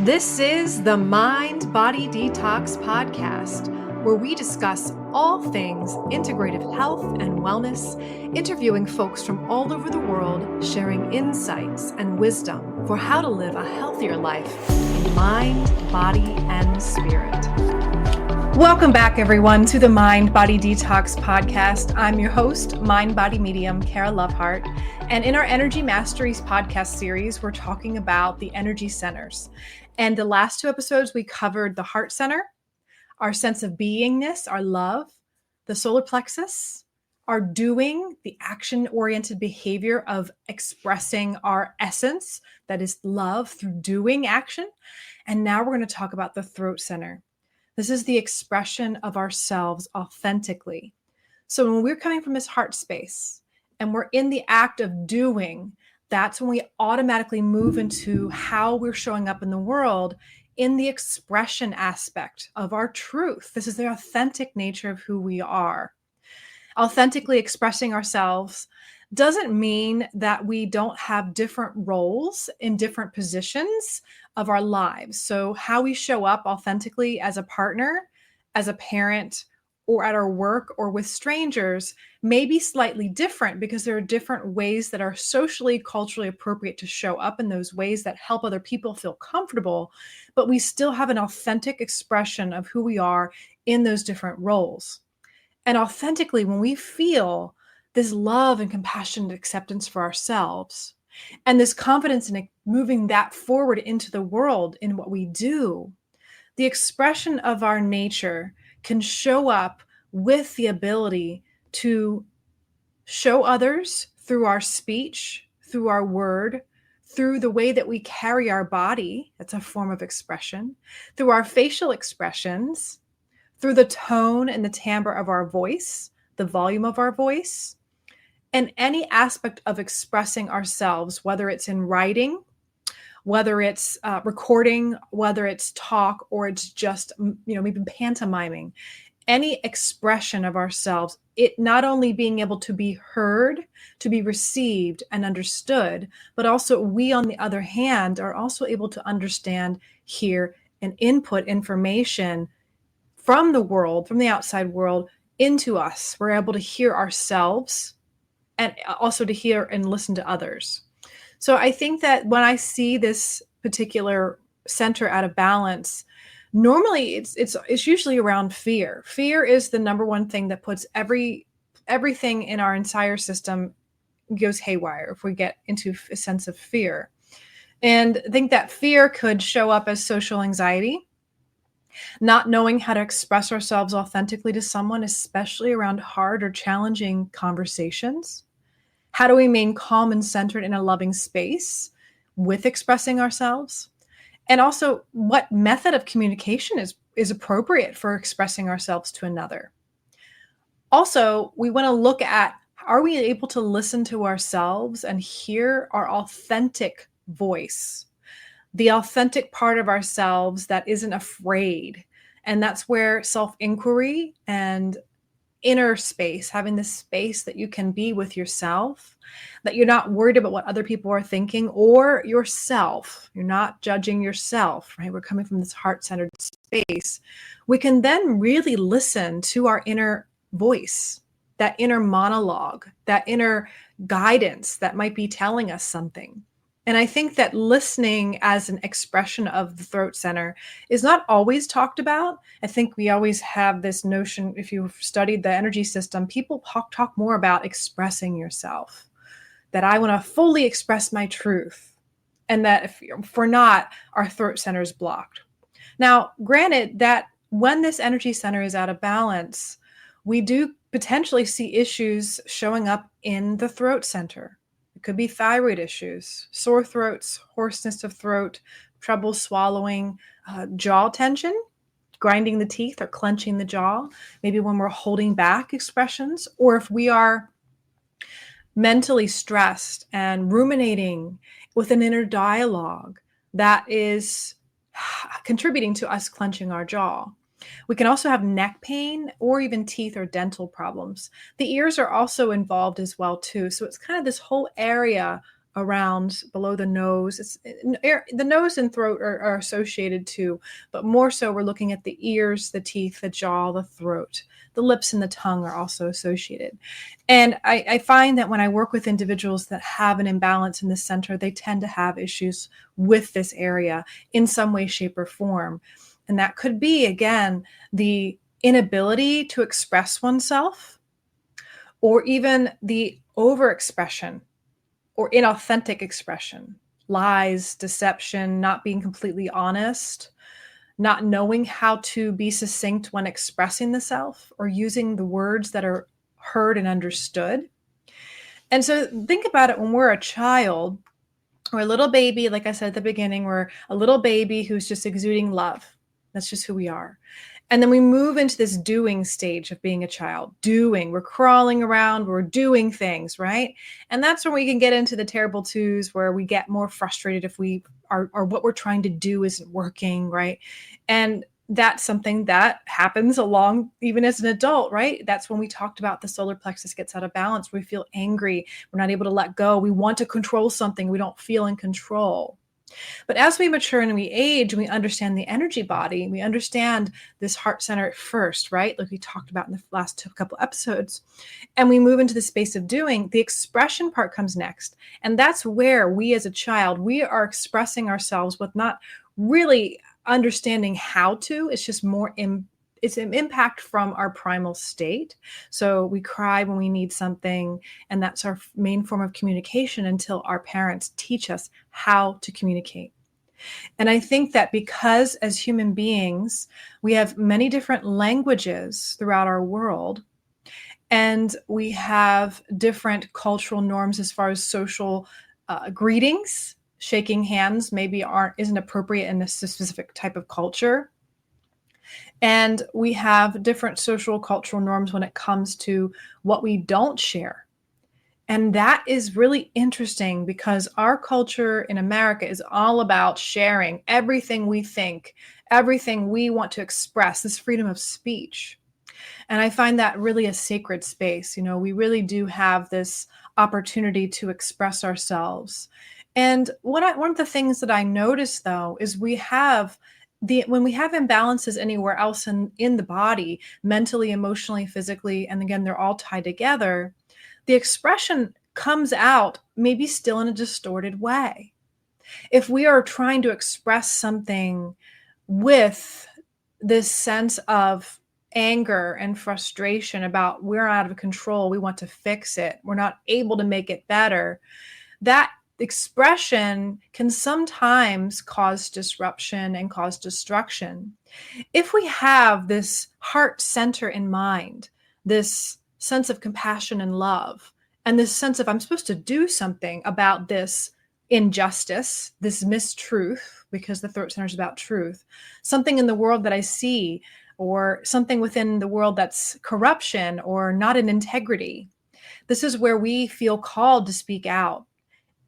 This is the Mind Body Detox Podcast, where we discuss all things integrative health and wellness, interviewing folks from all over the world, sharing insights and wisdom for how to live a healthier life in mind, body, and spirit. Welcome back, everyone, to the Mind Body Detox Podcast. I'm your host, Mind Body Medium, Kara Lovehart. And in our Energy Masteries podcast series, we're talking about the energy centers. And the last two episodes, we covered the heart center, our sense of beingness, our love, the solar plexus, our doing, the action-oriented behavior of expressing our essence, that is love through doing action. And now we're going to talk about the throat center. This is the expression of ourselves authentically. So when we're coming from this heart space and we're in the act of doing, that's when we automatically move into how we're showing up in the world in the expression aspect of our truth. This is the authentic nature of who we are. Authentically expressing ourselves doesn't mean that we don't have different roles in different positions of our lives. So how we show up authentically as a partner, as a parent, or at our work or with strangers may be slightly different because there are different ways that are socially, culturally appropriate to show up in those ways that help other people feel comfortable, but we still have an authentic expression of who we are in those different roles. And authentically, when we feel this love and compassion and acceptance for ourselves, and this confidence in moving that forward into the world in what we do, the expression of our nature can show up with the ability to show others through our speech, through our word, through the way that we carry our body, that's a form of expression, through our facial expressions, through the tone and the timbre of our voice, the volume of our voice, and any aspect of expressing ourselves, whether it's in writing, whether it's recording, whether it's talk, or it's just, maybe pantomiming, any expression of ourselves, it not only being able to be heard, to be received and understood, but also we, on the other hand, are also able to understand, hear, and input information from the world, from the outside world into us. We're able to hear ourselves and also to hear and listen to others. So I think that when I see this particular center out of balance, normally it's usually around fear. Fear is the number one thing that puts everything in our entire system goes haywire if we get into a sense of fear. And I think that fear could show up as social anxiety, not knowing how to express ourselves authentically to someone, especially around hard or challenging conversations. How do we remain calm and centered in a loving space with expressing ourselves? And also, what method of communication is appropriate for expressing ourselves to another? Also, we want to look at, are we able to listen to ourselves and hear our authentic voice? The authentic part of ourselves that isn't afraid. And that's where self-inquiry and inner space, having this space that you can be with yourself, that you're not worried about what other people are thinking or yourself. You're not judging yourself, right? We're coming from this heart-centered space. We can then really listen to our inner voice, that inner monologue, that inner guidance that might be telling us something. And I think that listening as an expression of the throat center is not always talked about. I think we always have this notion, if you've studied the energy system, people talk more about expressing yourself, that I want to fully express my truth, and that if we're not, our throat center is blocked. Now, granted that when this energy center is out of balance, we do potentially see issues showing up in the throat center. Could be thyroid issues, sore throats, hoarseness of throat, trouble swallowing, jaw tension, grinding the teeth or clenching the jaw, maybe when we're holding back expressions, or if we are mentally stressed and ruminating with an inner dialogue that is contributing to us clenching our jaw. We can also have neck pain or even teeth or dental problems. The ears are also involved as well too. So it's kind of this whole area around below the nose. The nose and throat are associated too, but more so we're looking at the ears, the teeth, the jaw, the throat. The lips and the tongue are also associated. And I find that when I work with individuals that have an imbalance in the center, they tend to have issues with this area in some way, shape, or form. And that could be, again, the inability to express oneself, or even the overexpression or inauthentic expression, lies, deception, not being completely honest, not knowing how to be succinct when expressing the self or using the words that are heard and understood. And so think about it when we're a child or a little baby, like I said at the beginning, we're a little baby who's just exuding love. That's just who we are. And then we move into this doing stage of being a child. Doing, we're crawling around, we're doing things, right? And that's when we can get into the terrible twos where we get more frustrated if we are, or what we're trying to do isn't working, right? And that's something that happens along even as an adult, right? That's when we talked about the solar plexus gets out of balance. We feel angry. We're not able to let go. We want to control something. We don't feel in control. But as we mature and we age, we understand the energy body. We understand this heart center at first, right? Like we talked about in the last couple episodes. And we move into the space of doing. The expression part comes next. And that's where we as a child, we are expressing ourselves with not really understanding how to. It's just more it's an impact from our primal state. So we cry when we need something, and that's our main form of communication until our parents teach us how to communicate. And I think that because as human beings, we have many different languages throughout our world, and we have different cultural norms as far as social greetings. Shaking hands maybe isn't appropriate in a specific type of culture. And we have different social cultural norms when it comes to what we don't share. And that is really interesting because our culture in America is all about sharing everything we think, everything we want to express, this freedom of speech. And I find that really a sacred space. You know, we really do have this opportunity to express ourselves. And one of the things that I noticed, though, is when we have imbalances anywhere else in the body, mentally, emotionally, physically, and again, they're all tied together, the expression comes out maybe still in a distorted way. If we are trying to express something with this sense of anger and frustration about we're out of control, we want to fix it, we're not able to make it better, that expression can sometimes cause disruption and cause destruction. If we have this heart center in mind, this sense of compassion and love, and this sense of I'm supposed to do something about this injustice, this mistruth, because the throat center is about truth, something in the world that I see, or something within the world that's corruption or not in integrity. This is where we feel called to speak out.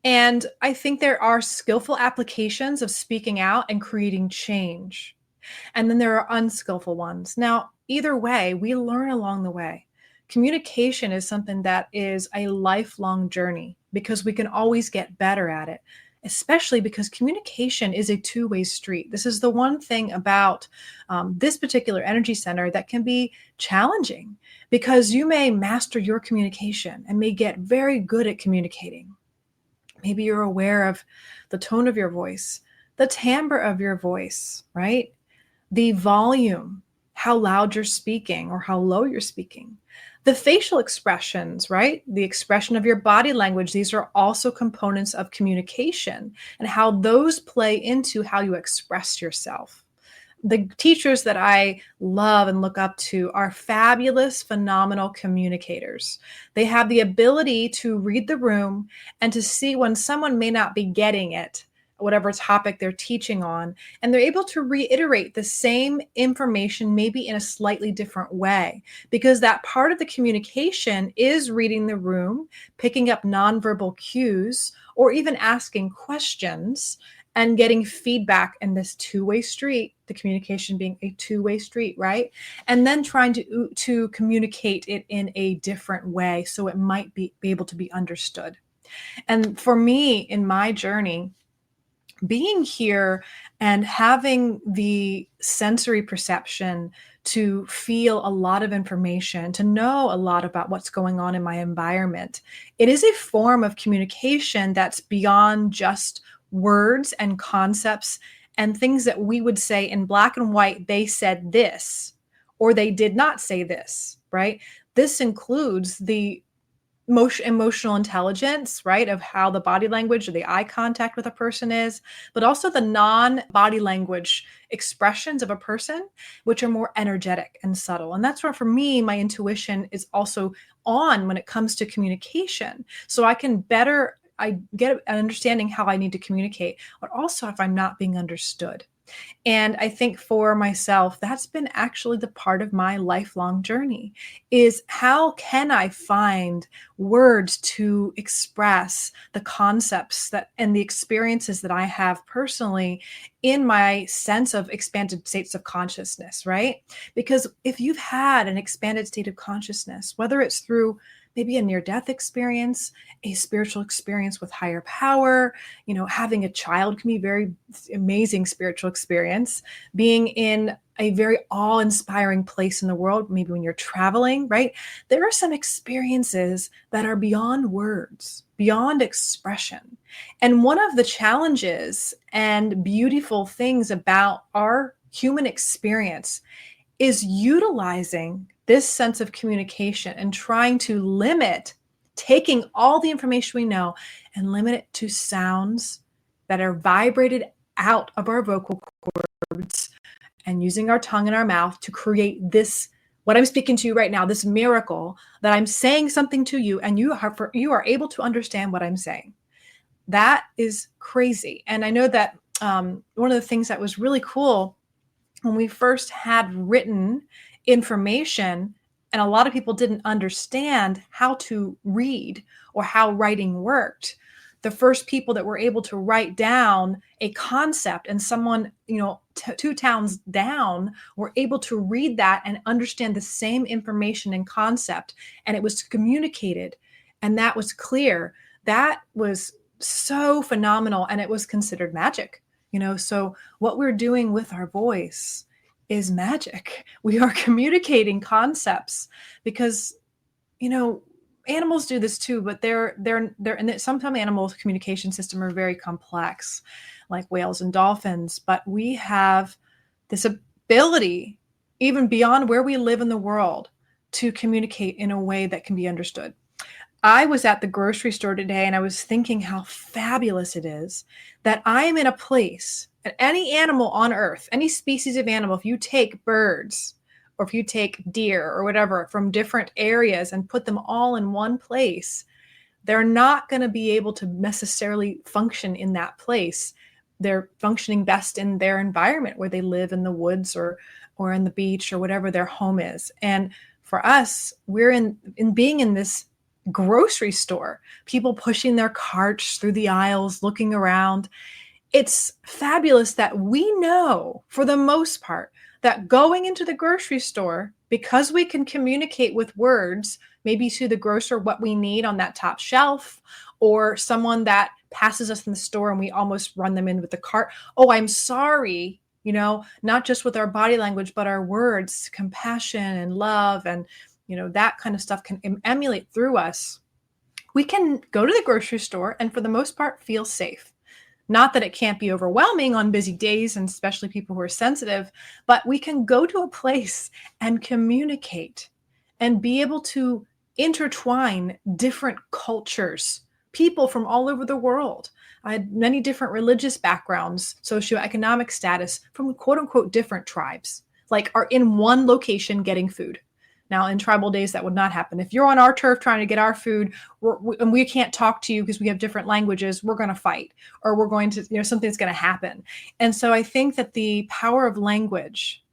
And I think there are skillful applications of speaking out and creating change. And then there are unskillful ones. Now, either way, we learn along the way. Communication is something that is a lifelong journey because we can always get better at it, especially because communication is a two-way street. This is the one thing about this particular energy center that can be challenging because you may master your communication and may get very good at communicating. Maybe you're aware of the tone of your voice, the timbre of your voice, right? The volume, how loud you're speaking or how low you're speaking. The facial expressions, right? The expression of your body language. These are also components of communication and how those play into how you express yourself. The teachers that I love and look up to are fabulous, phenomenal communicators. They have the ability to read the room and to see when someone may not be getting it, whatever topic they're teaching on, and they're able to reiterate the same information maybe in a slightly different way, because that part of the communication is reading the room, picking up nonverbal cues, or even asking questions and getting feedback in this two-way street, the communication being a two-way street, right? And then trying to communicate it in a different way so it might be able to be understood. And for me, in my journey, being here and having the sensory perception to feel a lot of information, to know a lot about what's going on in my environment, it is a form of communication that's beyond just words and concepts and things that we would say in black and white, they said this, or they did not say this, right? This includes the emotional intelligence, right? Of how the body language or the eye contact with a person is, but also the non-body language expressions of a person, which are more energetic and subtle. And that's where, for me, my intuition is also on when it comes to communication. So I get an understanding how I need to communicate, but also if I'm not being understood. And I think for myself, that's been actually the part of my lifelong journey, is how can I find words to express the concepts that and the experiences that I have personally in my sense of expanded states of consciousness, right? Because if you've had an expanded state of consciousness, whether it's through maybe a near-death experience, a spiritual experience with higher power, having a child can be a very amazing spiritual experience, being in a very awe-inspiring place in the world, maybe when you're traveling, right? There are some experiences that are beyond words, beyond expression. And one of the challenges and beautiful things about our human experience is utilizing this sense of communication and trying to limit, taking all the information we know and limit it to sounds that are vibrated out of our vocal cords and using our tongue and our mouth to create this, what I'm speaking to you right now, this miracle that I'm saying something to you and you are able to understand what I'm saying. That is crazy. And I know that one of the things that was really cool when we first had written information, and a lot of people didn't understand how to read or how writing worked. The first people that were able to write down a concept, and someone, two towns down were able to read that and understand the same information and concept, and it was communicated, and that was clear. That was so phenomenal, and it was considered magic. So what we're doing with our voice is magic. We are communicating concepts because, animals do this too, but and some animals' communication system are very complex, like whales and dolphins. But we have this ability, even beyond where we live in the world, to communicate in a way that can be understood. I was at the grocery store today and I was thinking how fabulous it is that I am in a place, and any animal on earth, any species of animal, if you take birds or if you take deer or whatever from different areas and put them all in one place, they're not going to be able to necessarily function in that place. They're functioning best in their environment where they live, in the woods or in the beach or whatever their home is. And for us, we're in being in this grocery store, people pushing their carts through the aisles, looking around. It's fabulous that we know, for the most part, that going into the grocery store, because we can communicate with words, maybe to the grocer what we need on that top shelf, or someone that passes us in the store and we almost run them in with the cart. Oh, I'm sorry. Not just with our body language, but our words, compassion and love and that kind of stuff can emulate through us. We can go to the grocery store and for the most part feel safe. Not that it can't be overwhelming on busy days, and especially people who are sensitive, but we can go to a place and communicate and be able to intertwine different cultures, people from all over the world. I had many different religious backgrounds, socioeconomic status from quote unquote different tribes, like are in one location getting food. Now, in tribal days, that would not happen. If you're on our turf trying to get our food and we can't talk to you because we have different languages, we're going to fight, or we're going to, something's going to happen. And so I think that the power of language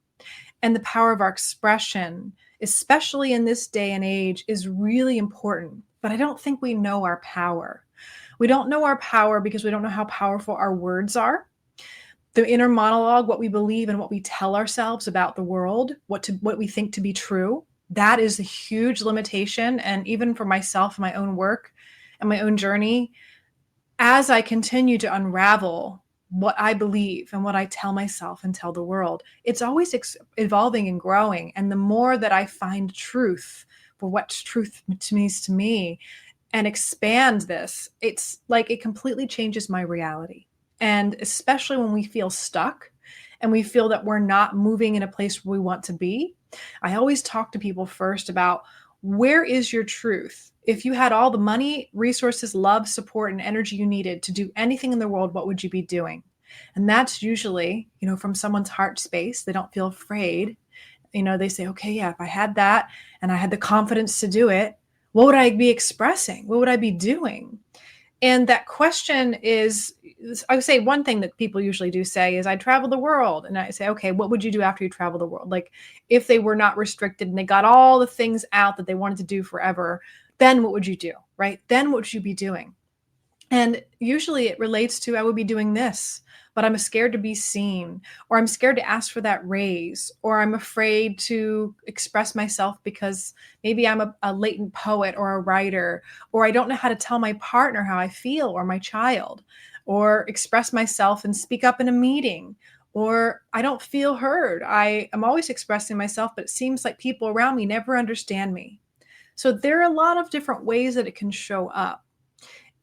and the power of our expression, especially in this day and age, is really important. But I don't think we know our power. We don't know our power because we don't know how powerful our words are. The inner monologue, what we believe and what we tell ourselves about the world, what we think to be true. That is a huge limitation. And even for myself, my own work, and my own journey, as I continue to unravel what I believe and what I tell myself and tell the world, it's always evolving and growing. And the more that I find truth for what truth means to me and expand this, it's like it completely changes my reality. And especially when we feel stuck and we feel that we're not moving in a place where we want to be, I always talk to people first about, where is your truth? If you had all the money, resources, love, support, and energy you needed to do anything in the world, what would you be doing? And that's usually, from someone's heart space. They don't feel afraid. They say, okay, yeah, if I had that and I had the confidence to do it, what would I be expressing? What would I be doing? And that question is, I would say one thing that people usually do say is, I travel the world. And I say, okay, what would you do after you travel the world? Like, if they were not restricted and they got all the things out that they wanted to do forever, then what would you do, right? Then what would you be doing? And usually it relates to, I would be doing this, but I'm scared to be seen, or I'm scared to ask for that raise, or I'm afraid to express myself because maybe I'm a latent poet or a writer, or I don't know how to tell my partner how I feel, or my child, or express myself and speak up in a meeting, or I don't feel heard. I am always expressing myself, but it seems like people around me never understand me. So there are a lot of different ways that it can show up.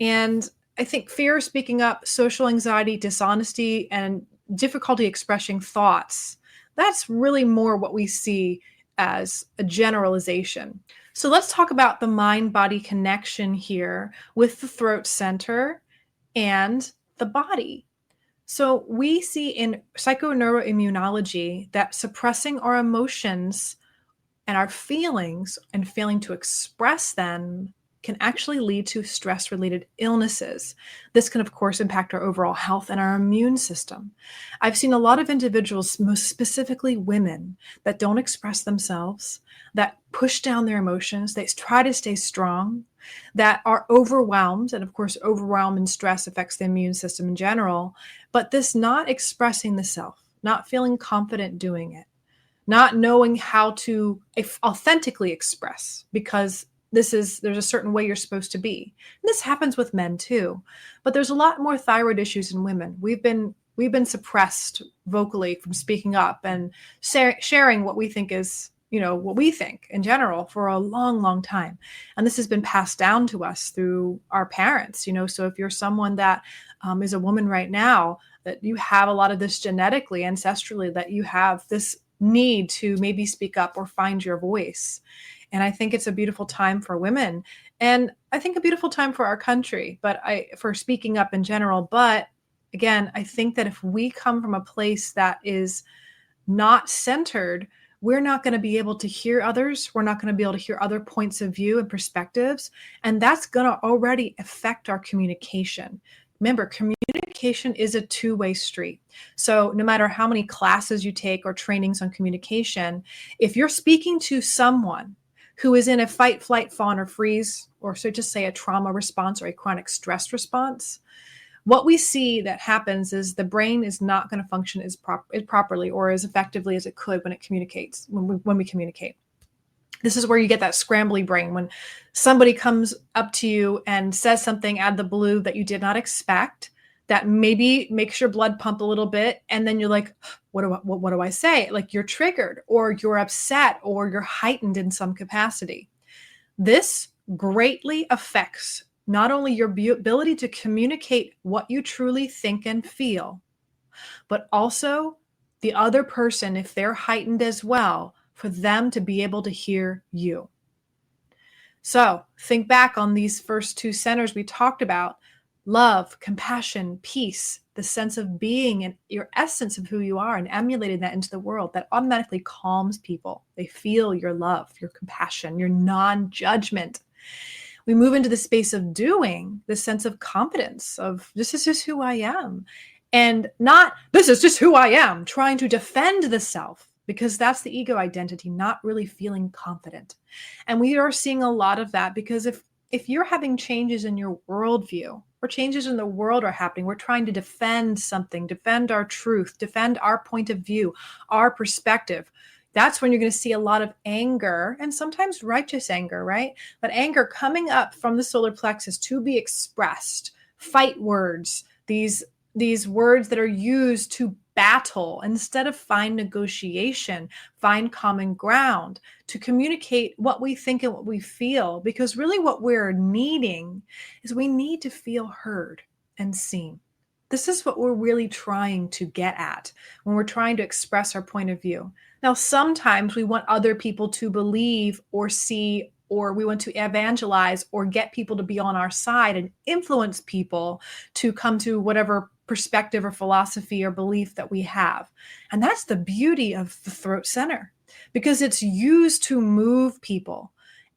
And I think fear of speaking up, social anxiety, dishonesty, and difficulty expressing thoughts, that's really more what we see as a generalization. So let's talk about the mind-body connection here with the throat center and the body. So we see in psychoneuroimmunology that suppressing our emotions and our feelings and failing to express them can actually lead to stress-related illnesses. This can, of course, impact our overall health and our immune system. I've seen a lot of individuals, most specifically women, that don't express themselves, that push down their emotions, they try to stay strong, that are overwhelmed. And of course, overwhelm and stress affects the immune system in general. But this not expressing the self, not feeling confident doing it, not knowing how to authentically express, because there's a certain way you're supposed to be. And this happens with men too, but there's a lot more thyroid issues in women. We've been suppressed vocally from speaking up and sharing what we think is, what we think in general for a long, long time. And this has been passed down to us through our parents, so if you're someone that is a woman right now, that you have a lot of this genetically, ancestrally, that you have this need to maybe speak up or find your voice. And I think it's a beautiful time for women, and I think a beautiful time for our country, for speaking up in general. But again, I think that if we come from a place that is not centered, we're not going to be able to hear others. We're not going to be able to hear other points of view and perspectives. And that's going to already affect our communication. Remember, communication is a two-way street. So no matter how many classes you take or trainings on communication, if you're speaking to someone who is in a fight, flight, fawn, or freeze, or so just say a trauma response or a chronic stress response, what we see that happens is the brain is not going to function as properly or as effectively as it could when it communicates, when we communicate. This is where you get that scrambly brain when somebody comes up to you and says something out of the blue that you did not expect, that maybe makes your blood pump a little bit. And then you're like, what do I say? Like, you're triggered, or you're upset, or you're heightened in some capacity. This greatly affects not only your ability to communicate what you truly think and feel, but also the other person, if they're heightened as well, for them to be able to hear you. So think back on these first two centers we talked about: love, compassion, peace, the sense of being and your essence of who you are, and emulating that into the world. That automatically calms people. They feel your love, your compassion, your non-judgment. We move into the space of doing, the sense of confidence of, this is just who I am. And not, this is just who I am, trying to defend the self, because that's the ego identity, not really feeling confident. And we are seeing a lot of that, because if you're having changes in your worldview, or changes in the world are happening, we're trying to defend something, defend our truth, defend our point of view, our perspective. That's when you're going to see a lot of anger, and sometimes righteous anger, right? But anger coming up from the solar plexus to be expressed, fight words, these words that are used to battle instead of find negotiation, find common ground, to communicate what we think and what we feel. Because really what we're needing is we need to feel heard and seen. This is what we're really trying to get at when we're trying to express our point of view. Now, sometimes we want other people to believe or see, or we want to evangelize or get people to be on our side and influence people to come to whatever perspective or philosophy or belief that we have. And that's the beauty of the throat center, because it's used to move people.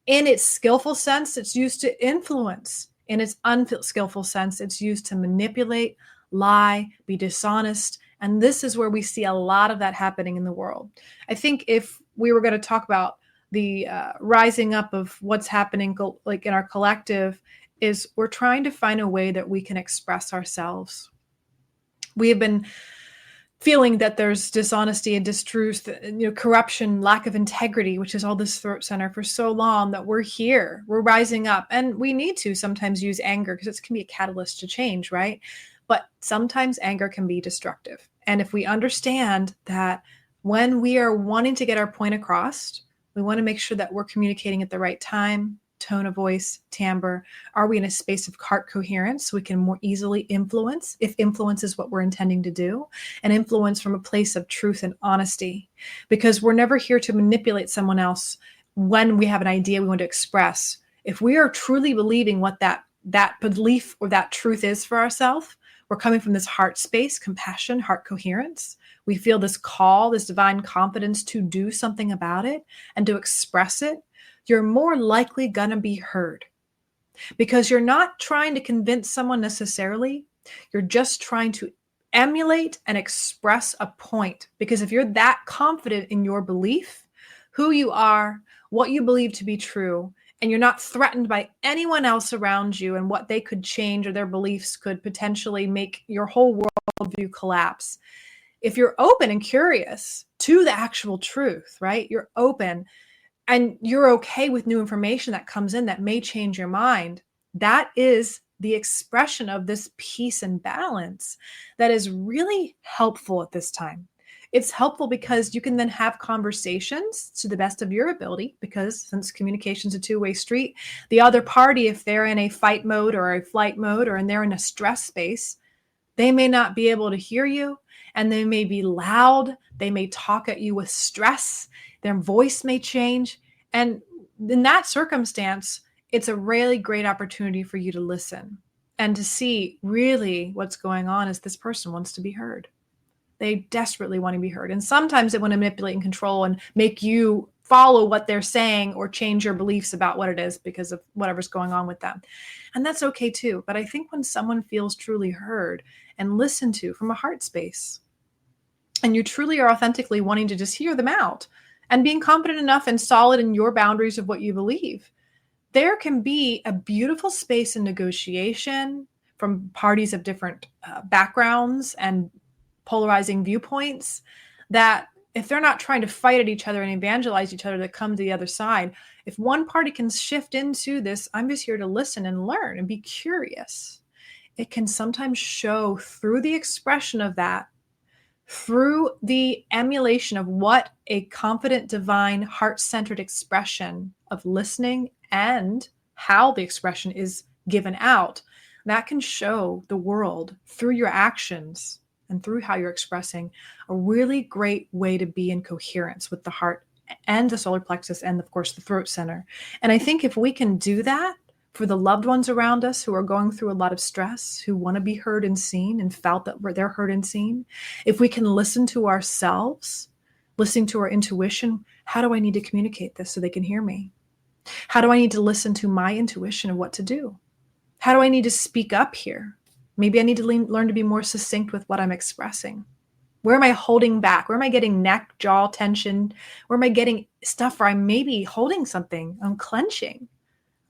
In its skillful sense, it's used to influence. In its unskillful sense, it's used to manipulate, lie, be dishonest. And this is where we see a lot of that happening in the world. I think if we were going to talk about the rising up of what's happening like in our collective, is we're trying to find a way that we can express ourselves. We have been feeling that there's dishonesty and distruth, corruption, lack of integrity, which is all this throat center for so long, that we're here, we're rising up. And we need to sometimes use anger because it can be a catalyst to change, right? But sometimes anger can be destructive. And if we understand that when we are wanting to get our point across, we want to make sure that we're communicating at the right time, tone of voice, timbre. Are we in a space of heart coherence so we can more easily influence, if influence is what we're intending to do, and influence from a place of truth and honesty? Because we're never here to manipulate someone else when we have an idea we want to express. If we are truly believing what that belief or that truth is for ourselves, we're coming from this heart space, compassion, heart coherence. We feel this call, this divine confidence to do something about it and to express it. You're more likely going to be heard, because you're not trying to convince someone necessarily. You're just trying to emulate and express a point. Because if you're that confident in your belief, who you are, what you believe to be true, and you're not threatened by anyone else around you and what they could change or their beliefs could potentially make your whole worldview collapse. If you're open and curious to the actual truth, right? You're open and you're okay with new information that comes in that may change your mind. That is the expression of this peace and balance that is really helpful at this time. It's helpful because you can then have conversations to the best of your ability, because since communication is a two-way street, the other party, if they're in a fight mode or a flight mode or they're in a stress space, they may not be able to hear you, and they may be loud. They may talk at you with stress. Their voice may change. And in that circumstance, it's a really great opportunity for you to listen and to see really what's going on is this person wants to be heard. They desperately want to be heard. And sometimes they want to manipulate and control and make you follow what they're saying or change your beliefs about what it is because of whatever's going on with them. And that's okay too. But I think when someone feels truly heard and listened to from a heart space, and you truly are authentically wanting to just hear them out and being confident enough and solid in your boundaries of what you believe, there can be a beautiful space in negotiation from parties of different backgrounds and polarizing viewpoints, that if they're not trying to fight at each other and evangelize each other to come to the other side, if one party can shift into this, I'm just here to listen and learn and be curious, it can sometimes show through the expression of that, through the emulation of what a confident, divine, heart-centered expression of listening and how the expression is given out, that can show the world through your actions and through how you're expressing a really great way to be in coherence with the heart and the solar plexus and, of course, the throat center. And I think if we can do that for the loved ones around us who are going through a lot of stress, who want to be heard and seen and felt that they're heard and seen, if we can listen to ourselves, listening to our intuition, how do I need to communicate this so they can hear me? How do I need to listen to my intuition of what to do? How do I need to speak up here? Maybe I need to learn to be more succinct with what I'm expressing. Where am I holding back? Where am I getting neck, jaw tension? Where am I getting stuff where I'm maybe holding something? I'm clenching.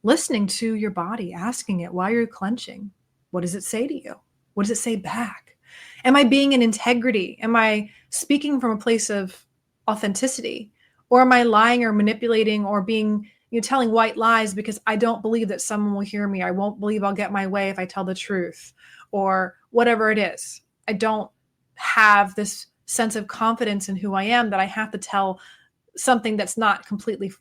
Listening to your body, asking it, why are you clenching? What does it say to you? What does it say back? Am I being in integrity? Am I speaking from a place of authenticity? Or am I lying or manipulating or being, telling white lies because I don't believe that someone will hear me? I won't believe I'll get my way if I tell the truth, or whatever it is. I don't have this sense of confidence in who I am that I have to tell something that's not completely,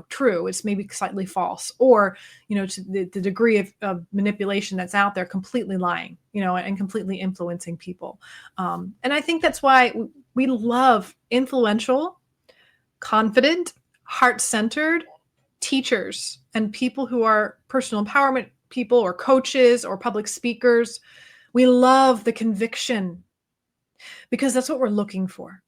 true. It's maybe slightly false, or, to the degree of manipulation that's out there, completely lying, and completely influencing people. And I think that's why we love influential, confident, heart-centered teachers and people who are personal empowerment people or coaches or public speakers. We love the conviction because that's what we're looking for.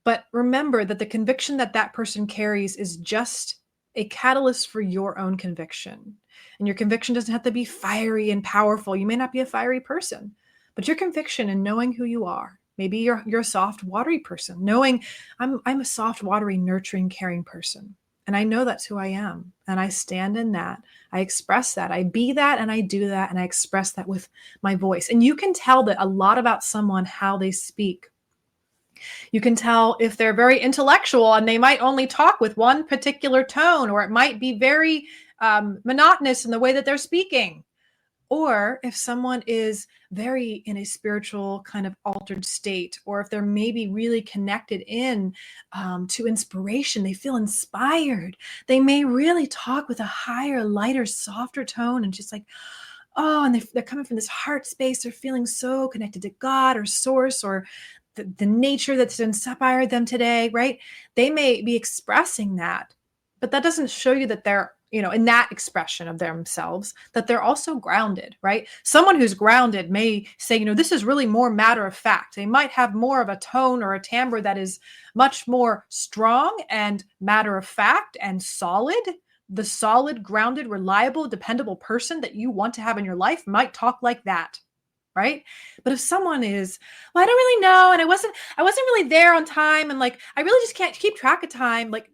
But remember that the conviction that that person carries is just a catalyst for your own conviction. And your conviction doesn't have to be fiery and powerful. You may not be a fiery person, but your conviction in knowing who you are. Maybe you're a soft, watery person, knowing I'm a soft, watery, nurturing, caring person. And I know that's who I am. And I stand in that. I express that. I be that, and I do that, and I express that with my voice. And you can tell that a lot about someone how they speak. You can tell if they're very intellectual and they might only talk with one particular tone, or it might be very monotonous in the way that they're speaking. Or if someone is very in a spiritual kind of altered state, or if they're maybe really connected in to inspiration, they feel inspired. They may really talk with a higher, lighter, softer tone, and just like, oh, and they're coming from this heart space. They're feeling so connected to God or source or the nature that's inspired them today, right? They may be expressing that, but that doesn't show you that they're, in that expression of themselves, that they're also grounded, right? Someone who's grounded may say, this is really more matter of fact. They might have more of a tone or a timbre that is much more strong and matter of fact and solid. The solid, grounded, reliable, dependable person that you want to have in your life might talk like that. Right. But if someone is, well, I don't really know. And I wasn't really there on time. And like, I really just can't keep track of time. Like,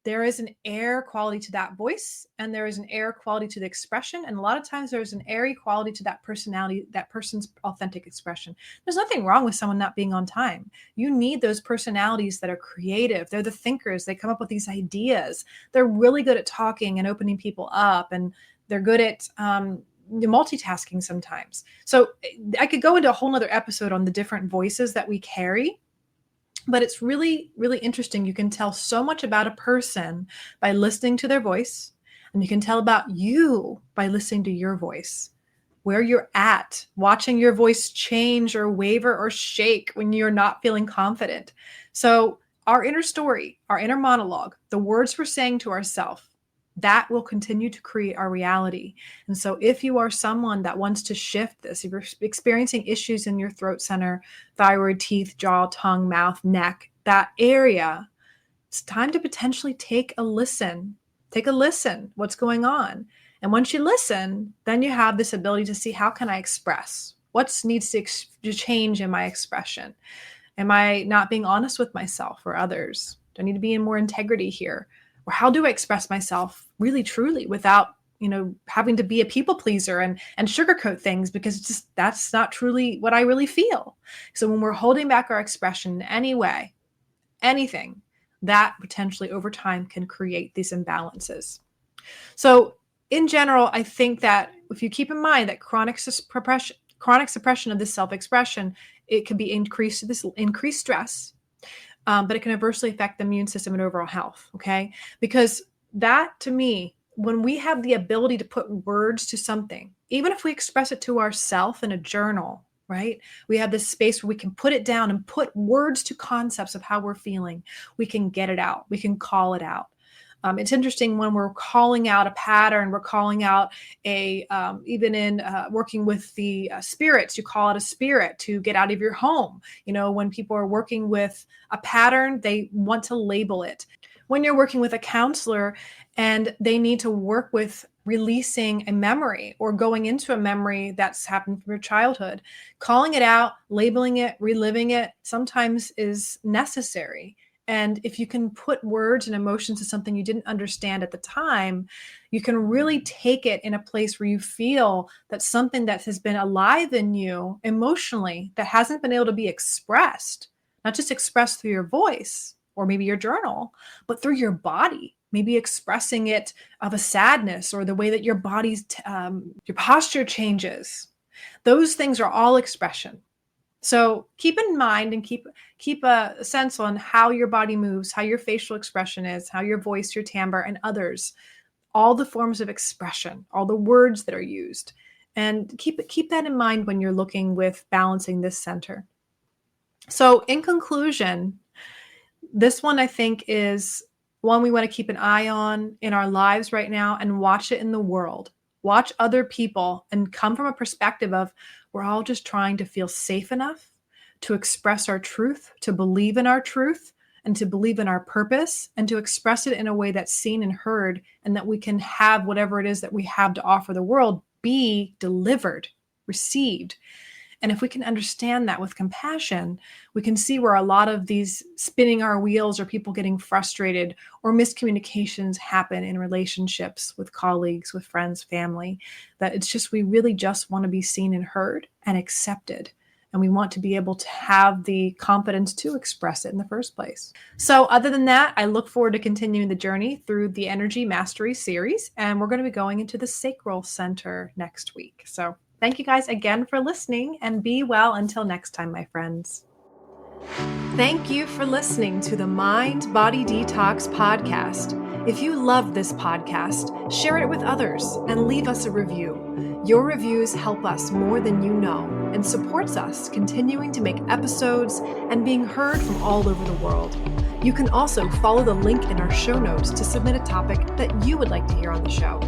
there is an air quality to that voice, and there is an air quality to the expression. And a lot of times there's an airy quality to that personality, that person's authentic expression. There's nothing wrong with someone not being on time. You need those personalities that are creative. They're the thinkers. They come up with these ideas. They're really good at talking and opening people up. And they're good at, multitasking sometimes. So I could go into a whole nother episode on the different voices that we carry, but it's really, really interesting. You can tell so much about a person by listening to their voice, and you can tell about you by listening to your voice, where you're at, watching your voice change or waver or shake when you're not feeling confident. So our inner story, our inner monologue, the words we're saying to ourselves, that will continue to create our reality. And so if you are someone that wants to shift this, if you're experiencing issues in your throat center, thyroid, teeth, jaw, tongue, mouth, neck, that area, it's time to potentially take a listen. Take a listen. What's going on? And once you listen, then you have this ability to see, how can I express? What needs to change in my expression? Am I not being honest with myself or others? Do I need to be in more integrity here? Or how do I express myself really truly without, having to be a people pleaser and sugarcoat things, because that's not truly what I really feel. So when we're holding back our expression in any way, anything, that potentially over time can create these imbalances. So in general, I think that if you keep in mind that chronic suppression of this self-expression, it can be increased stress. But it can adversely affect the immune system and overall health, okay? Because that, to me, when we have the ability to put words to something, even if we express it to ourselves in a journal, right? We have this space where we can put it down and put words to concepts of how we're feeling. We can get it out. We can call it out. It's interesting when we're calling out a pattern, we're calling out even in working with the spirits, you call out a spirit to get out of your home. When people are working with a pattern, they want to label it. When you're working with a counselor and they need to work with releasing a memory or going into a memory that's happened from your childhood, calling it out, labeling it, reliving it sometimes is necessary. And if you can put words and emotions to something you didn't understand at the time, you can really take it in a place where you feel that something that has been alive in you emotionally that hasn't been able to be expressed, not just expressed through your voice, or maybe your journal, but through your body, maybe expressing it of a sadness or the way that your body's, your posture changes. Those things are all expression. So keep in mind and keep a sense on how your body moves, how your facial expression is, how your voice, your timbre, and others, all the forms of expression, all the words that are used. And keep that in mind when you're looking with balancing this center. So in conclusion, this one I think is one we want to keep an eye on in our lives right now and watch it in the world. Watch other people and come from a perspective of we're all just trying to feel safe enough to express our truth, to believe in our truth, and to believe in our purpose, and to express it in a way that's seen and heard, and that we can have whatever it is that we have to offer the world be delivered, received. And if we can understand that with compassion, we can see where a lot of these spinning our wheels or people getting frustrated or miscommunications happen in relationships with colleagues, with friends, family, that it's just, we really just want to be seen and heard and accepted. And we want to be able to have the confidence to express it in the first place. So other than that, I look forward to continuing the journey through the Energy Mastery series. And we're going to be going into the Sacral Center next week. So thank you guys again for listening, and be well until next time, my friends. Thank you for listening to the Mind Body Detox Podcast. If you love this podcast, share it with others and leave us a review. Your reviews help us more than you know and supports us continuing to make episodes and being heard from all over the world. You can also follow the link in our show notes to submit a topic that you would like to hear on the show.